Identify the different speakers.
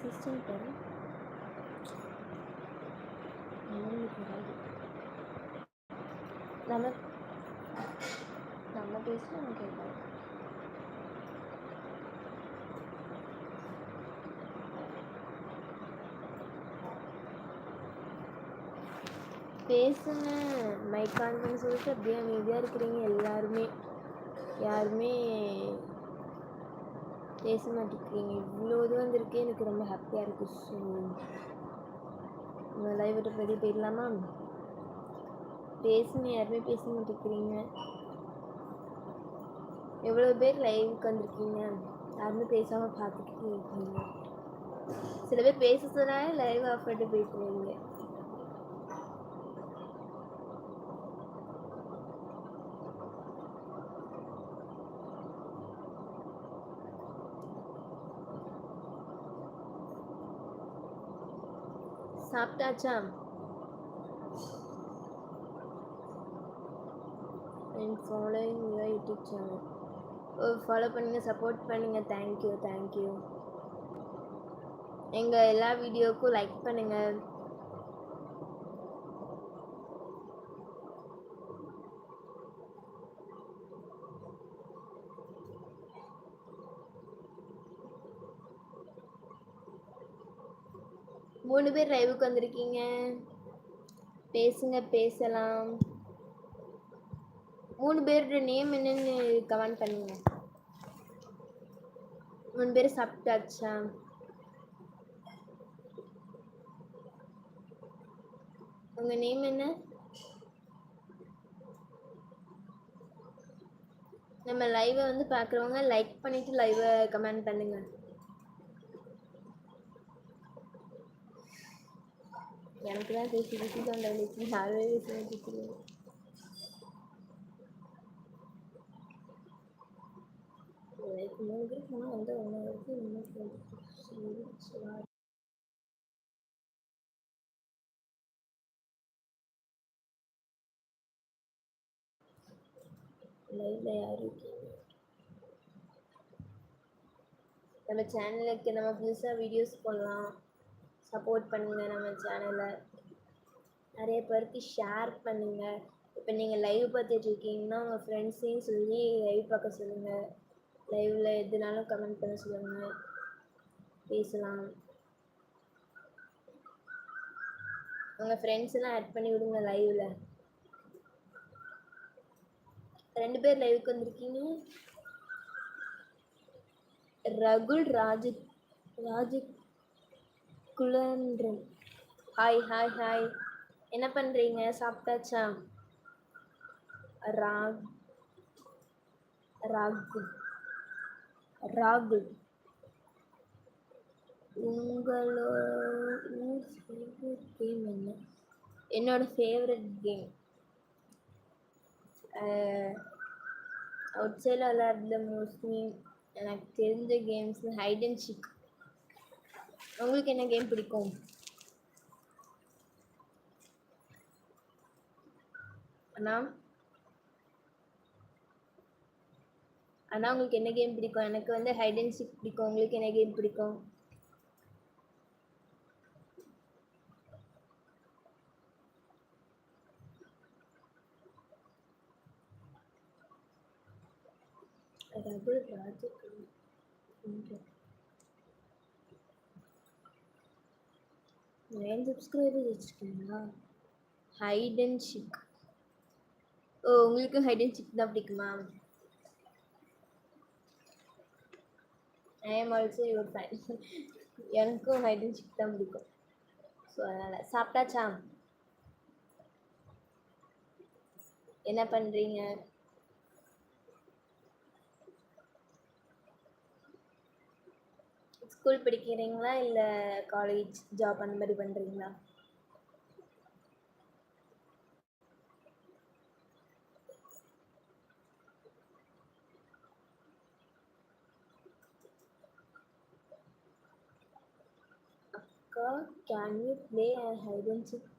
Speaker 1: System பேர் நம்ம நம்ம பேசுகிறோம் கேட்காது. பேசுங்க மைக் ஆன் பண்ணி சொல்லிட்டு அப்படியே அமைதியாக இருக்கிறீங்க எல்லாருமே. யாருமே பேச மாட்டேங்கிறீங்க. இவ்வளோ இது வந்திருக்கு, எனக்கு ரொம்ப ஹாப்பியாக இருக்குது. ஸோ நம்ம லைவ் விட்டு வெளியே போயிடலாமா? பேசுங்க, யாருமே பேச மாட்டேங்கிறீங்க. எவ்வளோ பேர் லைவுக்கு வந்திருக்கீங்க, யாருமே பேசாமல் பார்த்துக்கிட்டு இருக்கீங்க. சில பேர் பேச சொன்னாலே லைவ் ஆஃப் பண்ணிட்டு போயிட்டுருவீங்க. சாப்பிட்டாச்சா? And following your YouTube channel. Follow பண்ணுங்க, சப்போர்ட் பண்ணுங்க. Thank you thank you. எங்கள் எல்லா வீடியோவுக்கும் லைக் பண்ணுங்க. மூணு பேர் லைவுக்கு வந்திருக்கீங்க, பேசுங்க, பேசலாம். 3 பேரோட நேம் என்னன்னு கமெண்ட் பண்ணுங்க. 3 பேர் சாப்பிட்டாச்சா? உங்க நேம் என்ன? நம்ம லைவை வந்து பார்க்குறவங்க லைக் பண்ணிட்டு லைவை கமெண்ட் பண்ணுங்க. எனக்கு தான் பேசி தோண்டலைக்கு யாருமே பேசி லைக் 3 பேர் போனால் வந்து 1 வரைக்கும் இன்னும் லைவ்ல யார் இருக்கீங்க? நம்ம சேனலுக்கு நம்ம புதுசாக வீடியோஸ் போடலாம், சப்போர்ட் பண்ணுங்கள். நம்ம சேனலை நிறைய பேருக்கு ஷேர் பண்ணுங்கள். இப்போ நீங்கள் லைவ் பார்த்துட்டு இருக்கீங்கன்னா உங்கள் ஃப்ரெண்ட்ஸையும் சொல்லி லைவ் பார்க்க சொல்லுங்கள். லைவில் எதுனாலும் கமெண்ட் பண்ண சொல்லுங்கள், பேசலாம். உங்கள் ஃப்ரெண்ட்ஸ் எல்லாம் ஆட் பண்ணி விடுங்க லைவில். 2 பேர் லைவுக்கு வந்திருக்கீங்க. ரகுல் ராஜகுலன்றன். Hi hi hi. என்ன பண்ணுறீங்க? சாப்பிட்டாச்சா? ராகுல் உங்களோட ஃபேவரட் கேம் என்ன? என்னோட ஃபேவரட் கேம் அவுட் சைடில் விளையாடுற மோஸ்ட்லி எனக்கு தெரிஞ்ச கேம்ஸ் ஹைட் அண்ட் சீக். உங்களுக்கு என்ன கேம் பிடிக்கும்? அண்ணா உங்களுக்கு என்ன கேம் பிடிக்கும்? எனக்கு வந்து ஹைட் அண்ட் சீக் பிடிக்கும். உங்களுக்கு என்ன கேம் பிடிக்கும்? ரகுல் ராஜகுலன் 9 சப்ஸ்கிரைபர்ஸ் வச்சுருக்கீங்களா? Hide and seek. ஓ, உங்களுக்கு ஹைட் அண்ட் சீக் தான் பிடிக்குமா? I am also your fan. எனக்கும் ஹைட் அண்ட் சீக் தான் பிடிக்கும். ஸோ அதனால். சாப்பிட்டாச்சா? என்ன பண்ணுறீங்க? ஸ்கூல் படிக்கிறீங்களா இல்லை காலேஜ் ஜாப் அந்த மாதிரி பண்ணுறீங்களா? அக்கா, can you play hide and seek?